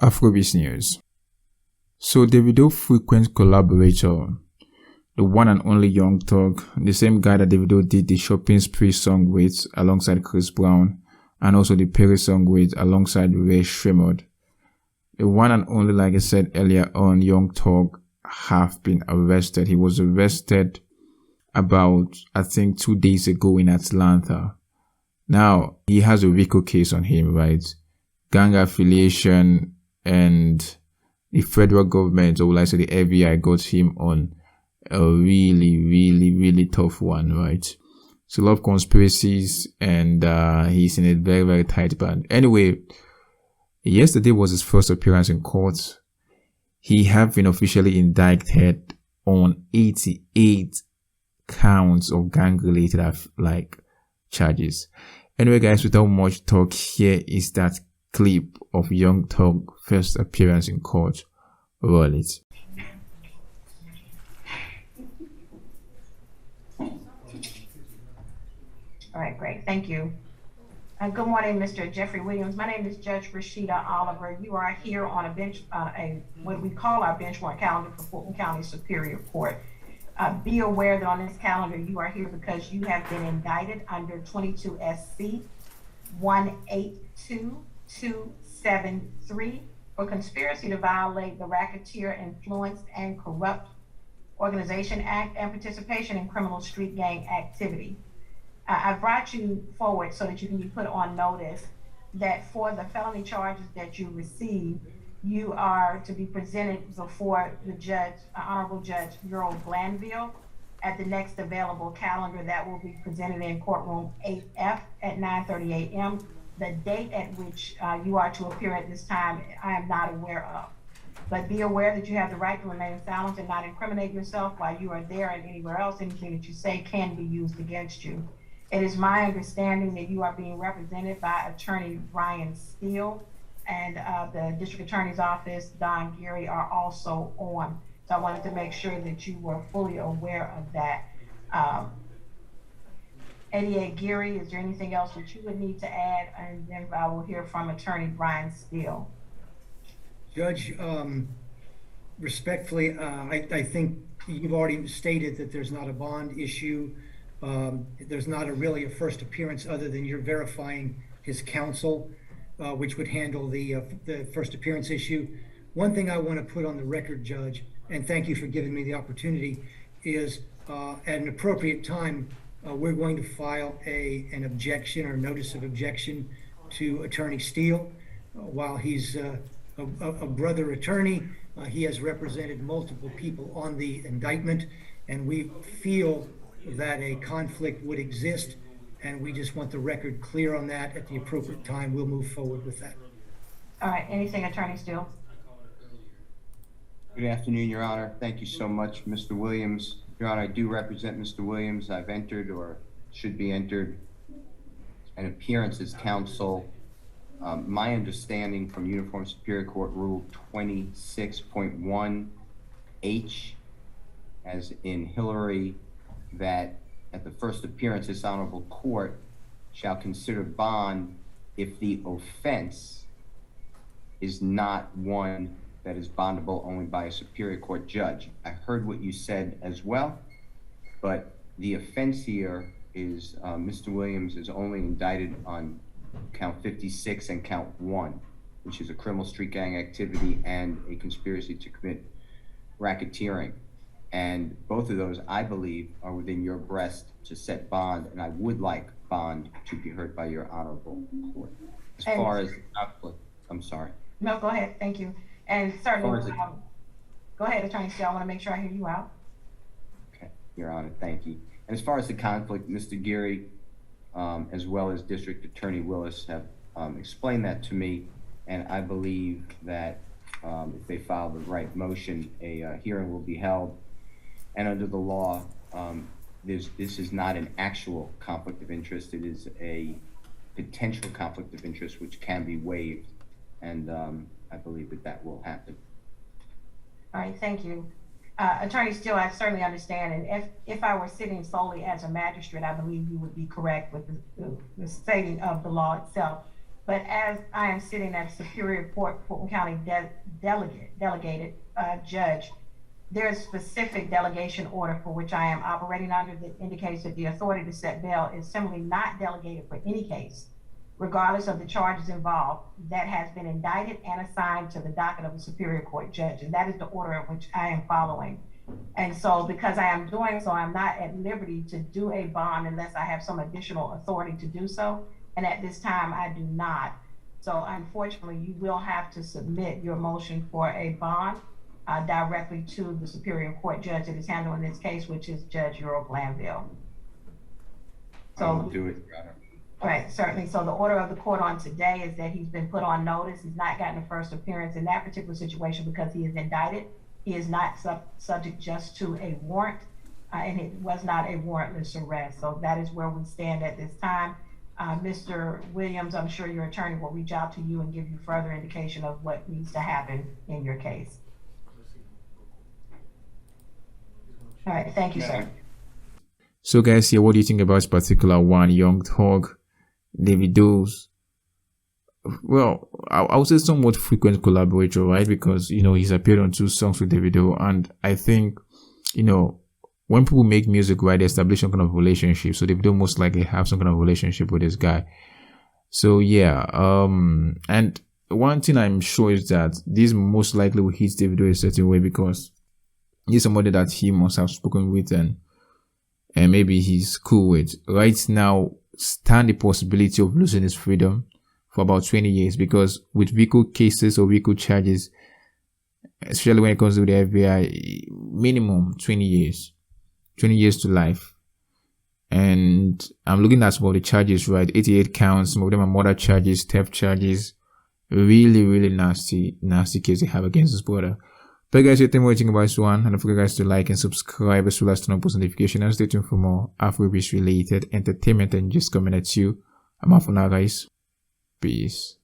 Afrobeat News. So Davido frequent collaborator, the one and only Young Thug, the same guy that Davido did the Shopping Spree song with alongside Chris Brown, and also the Perry song with alongside Ray Shremmerd. The one and only, like I said earlier on, Young Thug have been arrested. He was arrested about, I think, 2 days ago in Atlanta. Now, he has a RICO case on him, right? Gang affiliation, and the federal government, or will I say the FBI, got him on a really tough one, right? So a lot of conspiracies, and he's in a very tight band. Anyway, yesterday was his first appearance in court. He have been officially indicted on 88 counts of gang-related charges. Anyway, guys, without much talk, here is that clip of Young Thug first appearance in court. Roll it. All right, great. Thank you. Good morning, Mr. Jeffrey Williams. My name is Judge Rashida Oliver. You are here on a bench, what we call our bench warrant calendar for Fulton County Superior Court. Be aware that on this calendar, you are here because you have been indicted under 22 SC 182273 for conspiracy to violate the Racketeer, Influence, and Corrupt Organization Act and participation in criminal street gang activity. I brought you forward so that you can be put on notice that for the felony charges that you receive, you are to be presented before the judge, Honorable Judge Earl Glanville, at the next available calendar that will be presented in courtroom 8F at 9:30 a.m. The date at which you are to appear at this time, I am not aware of. But be aware that you have the right to remain silent and not incriminate yourself while you are there and anywhere else. Anything that you say can be used against you. It is my understanding that you are being represented by Attorney Brian Steele, and the District Attorney's Office, Don Geary, are also on. So I wanted to make sure that you were fully aware of that. ADA Geary, is there anything else that you would need to add? And then I will hear from Attorney Brian Steele. Judge, respectfully, I think you've already stated that there's not a bond issue. There's not really a first appearance other than you're verifying his counsel, which would handle the first appearance issue. One thing I want to put on the record, Judge, and thank you for giving me the opportunity, is at an appropriate time, we're going to file an objection or notice of objection to Attorney Steele. While he's a brother attorney, he has represented multiple people on the indictment, and we feel that a conflict would exist, and we just want the record clear on that. At the appropriate time, we'll move forward with that. All right, anything, Attorney Steele? Good afternoon, Your Honor. Thank you so much, Mr. Williams. Your Honor, I do represent Mr. Williams. I've entered, or should be entered, an appearance as counsel. My understanding from Uniform Superior Court Rule 26.1H, as in Hillary, that at the first appearance, this honorable court shall consider bond if the offense is not one that is bondable only by a superior court judge. I heard what you said as well, but the offense here is Mr. Williams is only indicted on count 56 and count 1, which is a criminal street gang activity and a conspiracy to commit racketeering. And both of those, I believe, are within your breast to set bond, and I would like bond to be heard by your honorable court. As far as conflict, I'm sorry. No, go ahead. Thank you. And certainly, go ahead, Attorney Steele. I want to make sure I hear you out. Okay, Your Honor, thank you. And as far as the conflict, Mr. Geary, as well as District Attorney Willis, have explained that to me, and I believe that if they file the right motion, a hearing will be held. And under the law, this is not an actual conflict of interest. It is a potential conflict of interest which can be waived, and I believe that will happen. All right, thank you. Attorney Steele, I certainly understand, and if I were sitting solely as a magistrate, I believe you would be correct with the stating of the law itself. But as I am sitting as Superior Court Fulton County delegated judge, there is specific delegation order for which I am operating under that indicates that the authority to set bail is similarly not delegated for any case, regardless of the charges involved, that has been indicted and assigned to the docket of the Superior Court judge. And that is the order in which I am following. And so because I am doing so, I'm not at liberty to do a bond unless I have some additional authority to do so. And at this time, I do not. So unfortunately, you will have to submit your motion for a bond directly to the Superior Court judge that is handling this case, which is Judge Earl Glanville. So, I will do it, Your Honor. Right, certainly. So the order of the court on today is that he's been put on notice. He's not gotten a first appearance in that particular situation because he is indicted. He is not subject just to a warrant, and it was not a warrantless arrest. So that is where we stand at this time. Mr. Williams, I'm sure your attorney will reach out to you and give you further indication of what needs to happen in your case. All right, thank you, sir. So guys, here, what do you think about this particular one, Young Thug, Davido's, well, I would say somewhat frequent collaborator, right? Because, you know, he's appeared on 2 songs with Davido, and I think, you know, when people make music, right, they establish some kind of relationship. So Davido most likely have some kind of relationship with this guy. So yeah, and one thing I'm sure is that this most likely will hit Davido a certain way because he's somebody that he must have spoken with and maybe he's cool with. Right now, stand the possibility of losing his freedom for about 20 years because with RICO cases or RICO charges, especially when it comes to the FBI, minimum 20 years. 20 years to life. And I'm looking at some of the charges, right? 88 counts. Some of them are murder charges, theft charges. Really, really nasty case they have against this brother. But guys, tell me what you think about this one. And don't forget guys to like and subscribe as well as turn on post notification and stay tuned for more Afrobeats related entertainment and just coming at you. I'm out for now, guys. Peace.